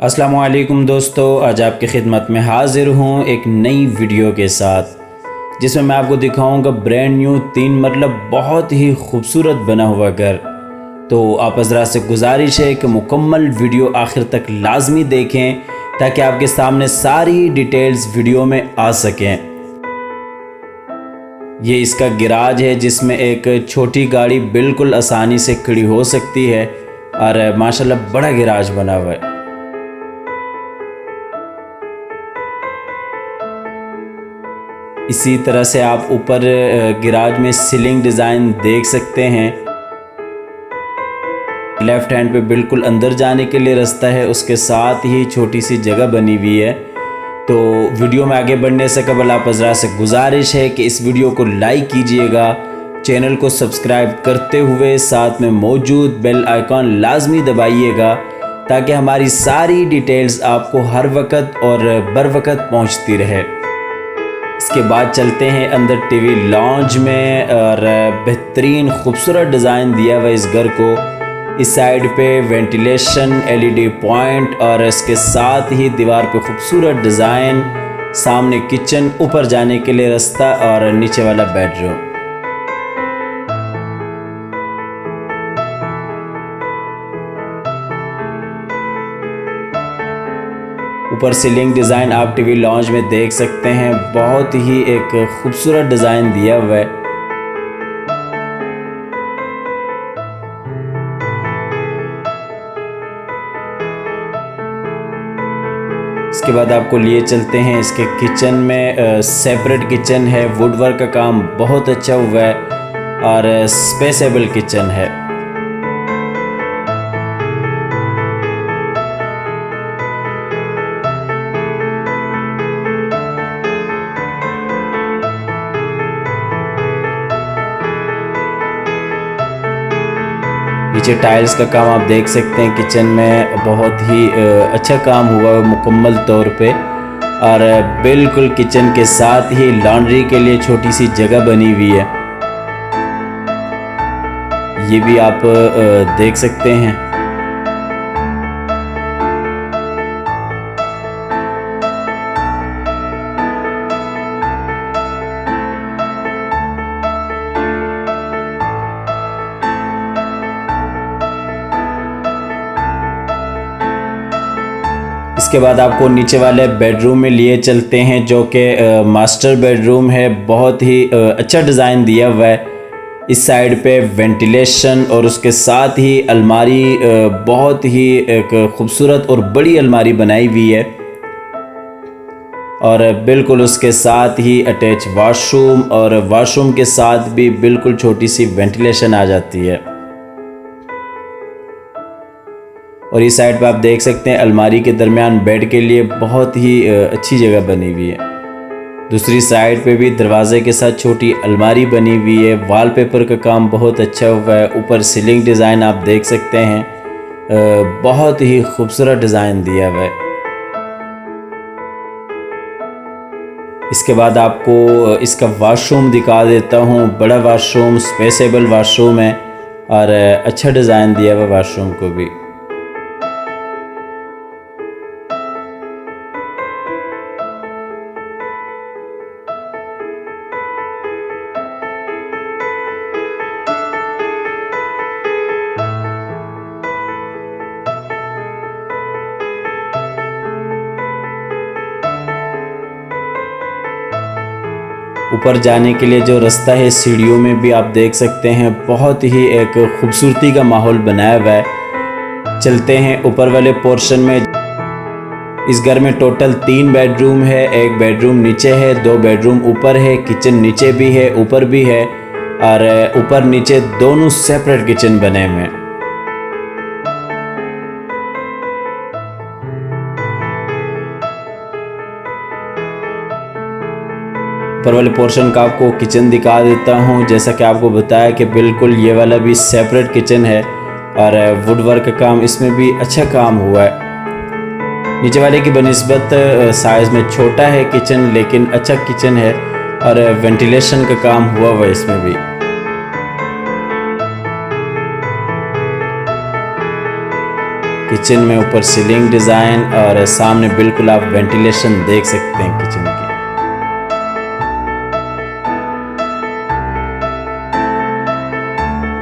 अस्सलामुअलैकुम दोस्तों, आज आपकी खिदमत में हाज़िर हूँ एक नई वीडियो के साथ जिसमें मैं आपको दिखाऊंगा ब्रांड न्यू 3 मरलब बहुत ही खूबसूरत बना हुआ घर। तो आप हज़रात से गुजारिश है कि मुकम्मल वीडियो आखिर तक लाजमी देखें ताकि आपके सामने सारी डिटेल्स वीडियो में आ सकें। ये इसका गिराज है जिसमें एक छोटी गाड़ी बिल्कुल आसानी से खड़ी हो सकती है और माशाल्लाह बड़ा गिराज बना हुआ है। इसी तरह से आप ऊपर गिराज में सीलिंग डिज़ाइन देख सकते हैं। लेफ़्ट हैंड पे बिल्कुल अंदर जाने के लिए रास्ता है, उसके साथ ही छोटी सी जगह बनी हुई है। तो वीडियो में आगे बढ़ने से कबल आप हज़रात से गुजारिश है कि इस वीडियो को लाइक कीजिएगा, चैनल को सब्सक्राइब करते हुए साथ में मौजूद बेल आइकॉन लाजमी दबाइएगा ताकि हमारी सारी डिटेल्स आपको हर वक्त और बर वक्त पहुँचती रहे। इसके बाद चलते हैं अंदर टीवी लॉन्ज में और बेहतरीन खूबसूरत डिज़ाइन दिया हुआ इस घर को। इस साइड पे वेंटिलेशन, एलईडी पॉइंट और इसके साथ ही दीवार पे खूबसूरत डिज़ाइन, सामने किचन, ऊपर जाने के लिए रास्ता और नीचे वाला बेडरूम। ऊपर सीलिंग डिज़ाइन आप टीवी लॉन्ज में देख सकते हैं, बहुत ही एक खूबसूरत डिज़ाइन दिया हुआ है। इसके बाद आपको लिए चलते हैं इसके किचन में। सेपरेट किचन है, वुडवर्क का काम बहुत अच्छा हुआ है और स्पेसेबल किचन है। नीचे टाइल्स का काम आप देख सकते हैं, किचन में बहुत ही अच्छा काम हुआ है मुकम्मल तौर पे। और बिल्कुल किचन के साथ ही लॉन्ड्री के लिए छोटी सी जगह बनी हुई है, ये भी आप देख सकते हैं। इसके बाद आपको नीचे वाले बेडरूम में लिए चलते हैं जो कि मास्टर बेडरूम है। बहुत ही अच्छा डिज़ाइन दिया हुआ है। इस साइड पे वेंटिलेशन और उसके साथ ही अलमारी, बहुत ही एक खूबसूरत और बड़ी अलमारी बनाई हुई है और बिल्कुल उसके साथ ही अटैच वॉशरूम और वॉशरूम के साथ भी बिल्कुल छोटी सी वेंटिलेशन आ जाती है। और इस साइड पे आप देख सकते हैं अलमारी के दरमियान बेड के लिए बहुत ही अच्छी जगह बनी हुई है। दूसरी साइड पे भी दरवाजे के साथ छोटी अलमारी बनी हुई है। वॉलपेपर का काम बहुत अच्छा हुआ है। ऊपर सीलिंग डिज़ाइन आप देख सकते हैं, बहुत ही खूबसूरत डिज़ाइन दिया हुआ है। इसके बाद आपको इसका वॉशरूम दिखा देता हूँ। बड़ा वॉशरूम, स्पेसेबल वॉशरूम है और अच्छा डिज़ाइन दिया हुआ वॉशरूम को भी। ऊपर जाने के लिए जो रास्ता है सीढ़ियों में भी आप देख सकते हैं, बहुत ही एक खूबसूरती का माहौल बनाया हुआ है। चलते हैं ऊपर वाले पोर्शन में। इस घर में टोटल 3 बेडरूम है। एक बेडरूम नीचे है, 2 बेडरूम ऊपर है, किचन नीचे भी है ऊपर भी है और ऊपर नीचे दोनों सेपरेट किचन बने हुए हैं। ऊपर वाले पोर्शन का आपको किचन दिखा देता हूँ। जैसा कि आपको बताया कि बिल्कुल ये वाला भी सेपरेट किचन है और वुडवर्क का काम इसमें भी अच्छा काम हुआ है। नीचे वाले की बनिस्बत साइज़ में छोटा है किचन, लेकिन अच्छा किचन है और वेंटिलेशन का काम हुआ है इसमें भी। किचन में ऊपर सीलिंग डिज़ाइन और सामने बिल्कुल आप वेंटिलेशन देख सकते हैं किचन की।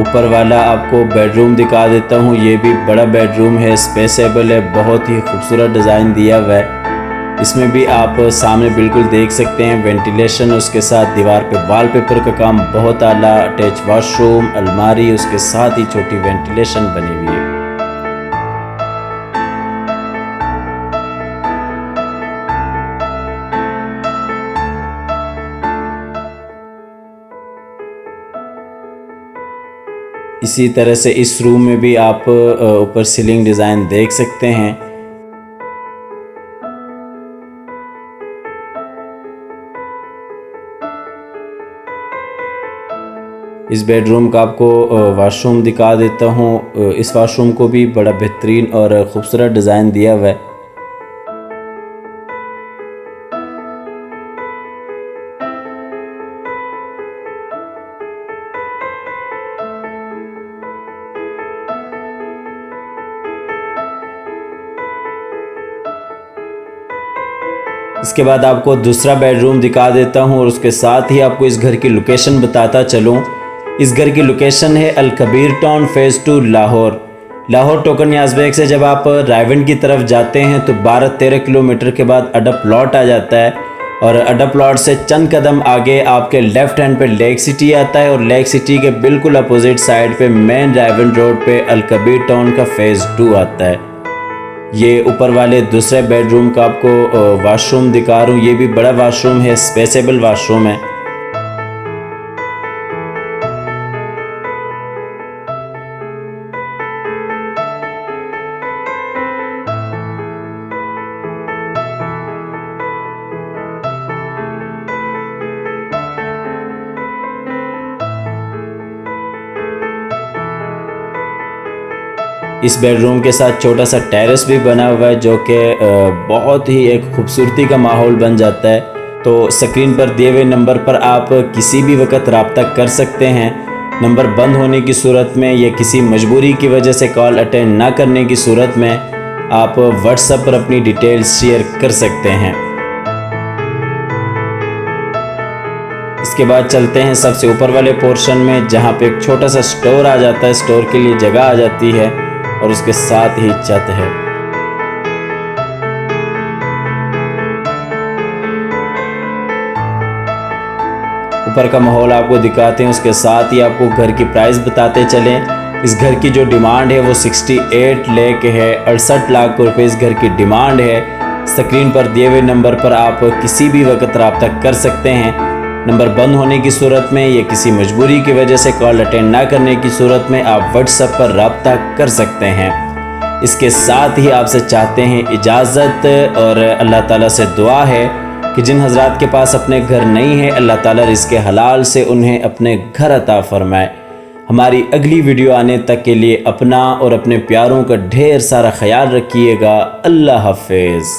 ऊपर वाला आपको बेडरूम दिखा देता हूँ। ये भी बड़ा बेडरूम है, स्पेसेबल है, बहुत ही खूबसूरत डिज़ाइन दिया हुआ है। इसमें भी आप सामने बिल्कुल देख सकते हैं वेंटिलेशन, उसके साथ दीवार पे वॉलपेपर का काम बहुत आला, अटैच वॉशरूम, अलमारी, उसके साथ ही छोटी वेंटिलेशन बनी हुई है। इसी तरह से इस रूम में भी आप ऊपर सीलिंग डिज़ाइन देख सकते हैं। इस बेडरूम का आपको वॉशरूम दिखा देता हूँ। इस वॉशरूम को भी बड़ा बेहतरीन और ख़ूबसूरत डिज़ाइन दिया हुआ है। इसके बाद आपको दूसरा बेडरूम दिखा देता हूँ और उसके साथ ही आपको इस घर की लोकेशन बताता चलूँ। इस घर की लोकेशन है अल कबीर टाउन फ़ेज़ 2 लाहौर। लाहौर टोकन याजबेग से जब आप रायवन की तरफ जाते हैं तो 12-13 किलोमीटर के बाद अड्डा प्लॉट आ जाता है और अड्डा प्लॉट से चंद कदम आगे आपके लेफ़्ट हैंड पे लेक सिटी आता है और लेक सिटी के बिल्कुल अपोजिट साइड पे मेन रायवन रोड पे अल कबीर टाउन का फ़ेज़ 2 आता है। ये ऊपर वाले दूसरे बेडरूम का आपको वॉशरूम दिखा रहा हूँ। ये भी बड़ा वॉशरूम है, स्पेसेबल वॉशरूम है। इस बेडरूम के साथ छोटा सा टेरेस भी बना हुआ है जो कि बहुत ही एक खूबसूरती का माहौल बन जाता है। तो स्क्रीन पर दिए हुए नंबर पर आप किसी भी वक्त रब्ता कर सकते हैं। नंबर बंद होने की सूरत में या किसी मजबूरी की वजह से कॉल अटेंड ना करने की सूरत में आप व्हाट्सएप पर अपनी डिटेल्स शेयर कर सकते हैं। इसके बाद चलते हैं सबसे ऊपर वाले पोर्शन में जहाँ पे एक छोटा सा स्टोर आ जाता है। स्टोर के लिए जगह आ जाती है और उसके साथ ही छत है। ऊपर का माहौल आपको दिखाते हैं, उसके साथ ही आपको घर की प्राइस बताते चलें। इस घर की जो डिमांड है वो 68 लाख है, 68 लाख रुपए इस घर की डिमांड है। स्क्रीन पर दिए हुए नंबर पर आप किसी भी वक्त रब्ता कर सकते हैं। नंबर बंद होने की सूरत में या किसी मजबूरी की वजह से कॉल अटेंड ना करने की सूरत में आप व्हाट्सएप पर रब्ता कर सकते हैं। इसके साथ ही आपसे चाहते हैं इजाज़त और अल्लाह ताला से दुआ है कि जिन हजरात के पास अपने घर नहीं है, अल्लाह ताला रिज़्क़े हलाल से उन्हें अपने घर अता फरमाए। हमारी अगली वीडियो आने तक के लिए अपना और अपने प्यारों का ढेर सारा ख्याल रखिएगा। अल्लाह हाफ़िज़।